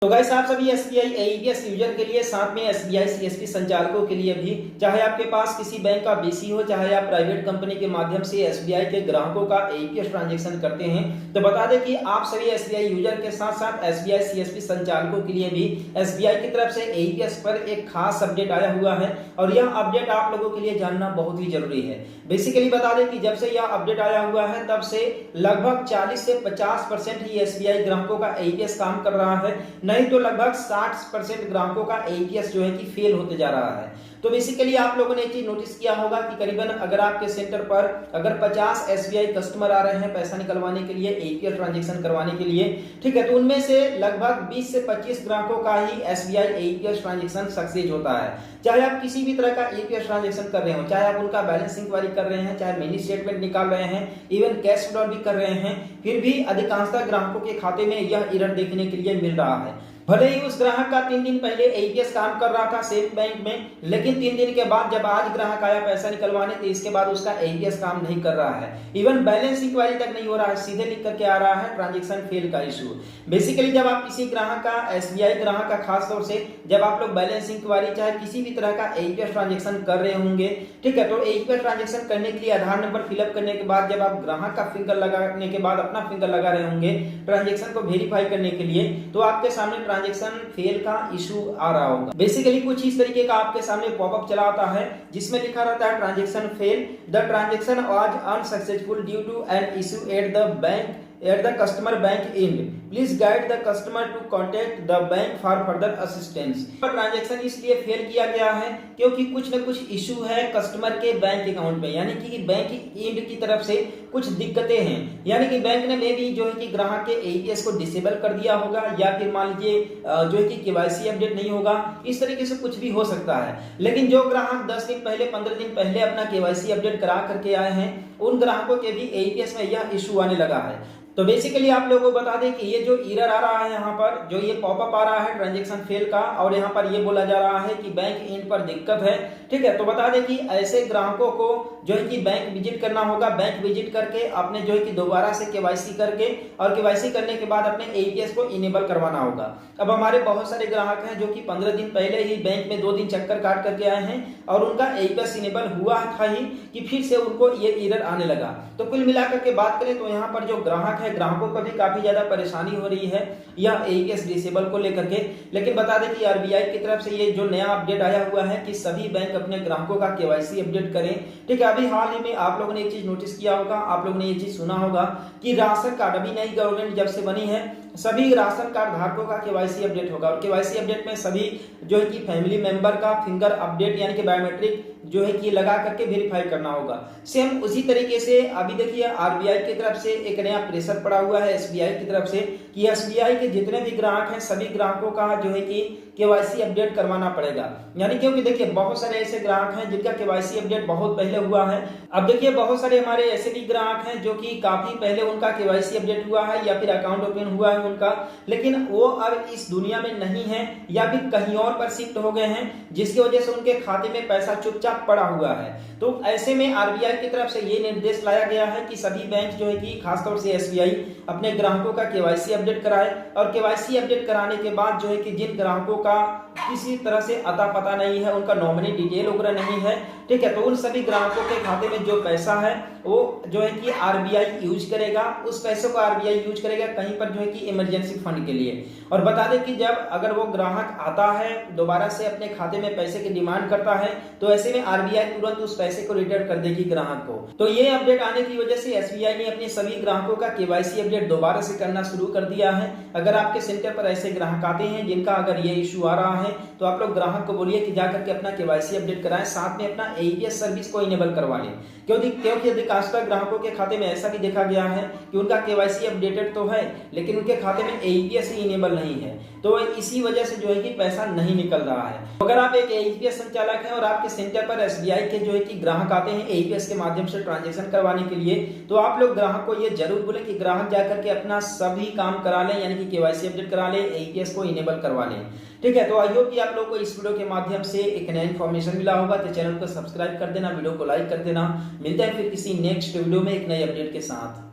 तो गाइस आप सभी एसबीआई एईपीएस यूजर के लिए साथ में एसबीआई सीएसपी संचालकों के लिए भी, चाहे आपके पास किसी बैंक का बीसी हो, चाहे आप प्राइवेट कंपनी के माध्यम से एसबीआई के ग्राहकों का एईपीएस ट्रांजैक्शन करते हैं, तो बता दें कि आप सभी एसबीआई यूजर के साथ साथ एसबीआई सीएसपी संचालकों के लिए भी एसबीआई की तरफ से एईपीएस पर एक खास अपडेट आया हुआ है और यह अपडेट आप लोगों के लिए जानना बहुत ही जरूरी है। बेसिकली बता दें कि जब से यह अपडेट आया हुआ है तब से लगभग 40 से 50% ही एसबीआई ग्राहकों का एईपीएस काम कर रहा है, नहीं तो लगभग 60% ग्राहकों का एईपीएस जो है कि फेल होते जा रहा है। तो बेसिकली आप लोगों ने एक चीज नोटिस किया होगा कि करीबन अगर आपके सेंटर पर अगर 50 एसबीआई कस्टमर आ रहे हैं पैसा निकलवाने के लिए, एईपीएस ट्रांजैक्शन करवाने के लिए, ठीक है, तो उनमें से लगभग 20 से 25 ग्राहकों का ही एसबीआई एईपीएस ट्रांजैक्शन सक्सेस होता है। चाहे आप किसी भी तरह का एईपीएस ट्रांजैक्शन कर रहे हो, चाहे आप उनका बैलेंस इंक्वायरी कर रहे हैं, चाहे मिनी स्टेटमेंट निकाल रहे हैं, इवन कैश विड्रॉल भी कर रहे हैं, फिर भी अधिकांशतः ग्राहकों के खाते में यह एरर देखने के लिए मिल रहा है। भले ही उस ग्राहक का 3 दिन पहले एईपीएस काम कर रहा था सेम बैंक में, लेकिन 3 दिन के बाद जब आज ग्राहक आया पैसा निकलवाने तो इसके बाद उसका एईपीएस काम नहीं कर रहा है, इवन बैलेंस इंक्वायरी तक नहीं हो रहा है, सीधे लिख करके आ रहा है ट्रांजैक्शन फेल का इशू। बेसिकली जब आप किसी ग्राहक का, एसबीआई ग्राहक का खास तौर से जब आप लोग बैलेंस इंक्वायरी चाहे किसी भी तरह का एईपीएस ट्रांजैक्शन कर रहे होंगे, ठीक है, तो एईपीएस ट्रांजैक्शन करने के लिए आधार नंबर फिलअप करने के बाद जब आप ग्राहक का फिंगर लगाने के बाद अपना फिंगर लगा रहे होंगे ट्रांजैक्शन को वेरीफाई करने के लिए, तो आपके सामने ट्रांजैक्शन फेल का इशू आ रहा होगा। बेसिकली कुछ इस तरीके का आपके सामने पॉपअप चला आता है जिसमें लिखा रहता है transaction fail, the transaction was unsuccessful due to an issue at the bank at the customer bank end, please guide the customer to contact the bank for further assistance। Transaction इसलिए fail किया गया है क्योंकि कुछ न कुछ issue है customer के बैंक अकाउंट में, यानी कि बैंक एंड की तरफ से कुछ दिक्कतें हैं, यानी कि बैंक ने मे भी जो है कि ग्राहक के एईपीएस को डिसेबल कर दिया होगा, या फिर मान लीजिए जो है कि केवाईसी अपडेट नहीं होगा, इस तरीके से कुछ भी हो सकता है। लेकिन जो ग्राहक 10 दिन पहले, 15 दिन पहले अपना केवाईसी अपडेट करा करके आए हैं, उन ग्राहकों के भी एईपीएस में यह इशू आने लगा है। तो बेसिकली आप लोगों को बता दें कि ये जो एरर आ रहा है यहाँ पर, जो ये पॉपअप आ रहा है ट्रांजैक्शन फेल का, और यहाँ पर ये बोला जा रहा है कि बैंक एंड पर दिक्कत है, ठीक है, तो बता दें कि ऐसे ग्राहकों को जो है कि बैंक विजिट करना होगा, बैंक विजिट करके अपने जो है कि दोबारा से केवाईसी करके और केवाईसी करने के बाद अपने एईपीएस को इनेबल करवाना होगा। अब हमारे बहुत सारे ग्राहक हैं जो कि 15 दिन पहले ही बैंक में 2 दिन चक्कर काट करके आए हैं और उनका एईपीएस इनेबल हुआ था ही कि फिर से उनको ये एरर आने लगा। तो कुल मिलाकर के बात करें तो यहाँ पर जो ग्राहक है, ग्राहकों को भी काफी ज्यादा परेशानी हो रही है यह एईपीएस डिसेबल को लेकर के। लेकिन बता दें कि आरबीआई की तरफ से ये जो नया अपडेट आया हुआ है कि सभी बैंक अपने ग्राहकों का केवाईसी अपडेट करें, ठीक है। अभी हाल ही में आप लोगों ने एक चीज नोटिस किया होगा, आप लोगों ने ये चीज सुना होगा कि राशन कार्ड, अभी नई गवर्नमेंट जब से बनी है, सभी राशन कार्ड धारकों का केवाईसी अपडेट होगा और केवाईसी अपडेट में सभी जो है कि फैमिली मेंबर का फिंगर अपडेट यानी कि बायोमेट्रिक जो है कि लगा करके वेरीफाई करना होगा। सेम उसी तरीके से अभी देखिए आरबीआई की तरफ से एक नया प्रेशर पड़ा हुआ है एसबीआई की तरफ से कि एसबीआई के जितने भी ग्राहक हैं सभी ग्राहकों का जो है कि केवाईसी अपडेट करवाना पड़ेगा। यानी क्योंकि देखिए बहुत सारे ऐसे ग्राहक हैं जिनका केवाईसी अपडेट बहुत पहले हुआ है। अब देखिए बहुत सारे हमारे ऐसे भी ग्राहक हैं जो कि काफी पहले उनका केवाईसी अपडेट हुआ है या फिर अकाउंट ओपन हुआ है उनका, लेकिन वो अब इस दुनिया में नहीं है या फिर कहीं और पर शिफ्ट हो गए हैं, जिसकी वजह से उनके खाते में पैसा चुपचाप पड़ा हुआ है। तो ऐसे में आरबीआई की तरफ से ये निर्देश लाया गया है कि सभी बैंक जो है कि खासतौर से एसबीआई अपने ग्राहकों का केवाईसी अपडेट कराए और केवाईसी अपडेट कराने के बाद जो है कि जिन ग्राहकों का किसी तरह से अता पता नहीं है, उनका नॉमिनी डिटेल वगैरह नहीं है, ठीक है, तो उन सभी ग्राहकों के खाते में जो पैसा है वो जो है कि आरबीआई यूज करेगा, उस पैसे को आरबीआई यूज करेगा कहीं पर जो है कि इमरजेंसी फंड के लिए। और बता दें कि जब अगर वो ग्राहक आता है दोबारा से अपने खाते में पैसे की डिमांड करता है तो ऐसे में आरबीआई तुरंत उस पैसे को रिटर्न कर देगी ग्राहक को। तो ये अपडेट आने की वजह से एसबीआई ने अपने सभी ग्राहकों का केवाईसी अपडेट दोबारा से करना शुरू कर दिया है। अगर आपके सेंटर पर ऐसे ग्राहक आते हैं जिनका अगर ये इशू आ रहा है तो आप लोग ग्राहक को बोलिए कि जाकर के अपना केवाईसी अपडेट कराएं, साथ में अपना एईपीएस सर्विस को इनेबल करवा लें। क्योंकि अधिकांशतः ग्राहकों के खाते में ऐसा भी देखा गया है कि उनका केवाईसी अपडेटेड तो है लेकिन उनके खाते में एईपीएस ही इनेबल नहीं है, तो इसी वजह से जो है कि पैसा नहीं निकल रहा है। अगर आप एक एईपीएस संचालक हैं और आपके सेंटर पर एसबीआई के जो है कि ग्राहक आते हैं एईपीएस के माध्यम से ट्रांजैक्शन करवाने के लिए, तो आप लोग ग्राहक को ये जरूर बोले कि ग्राहक जाकर के अपना सभी काम करा लें, यानी कि केवाईसी अपडेट करा लें, एईपीएस को इनेबल करवा लें, ठीक है। तो आई होप कि आप लोगों को इस वीडियो के माध्यम से एक नया इन्फॉर्मेशन मिला होगा, तो चैनल को सब्सक्राइब कर देना, वीडियो को लाइक कर देना। मिलते हैं फिर किसी नेक्स्ट वीडियो में एक नई अपडेट के साथ।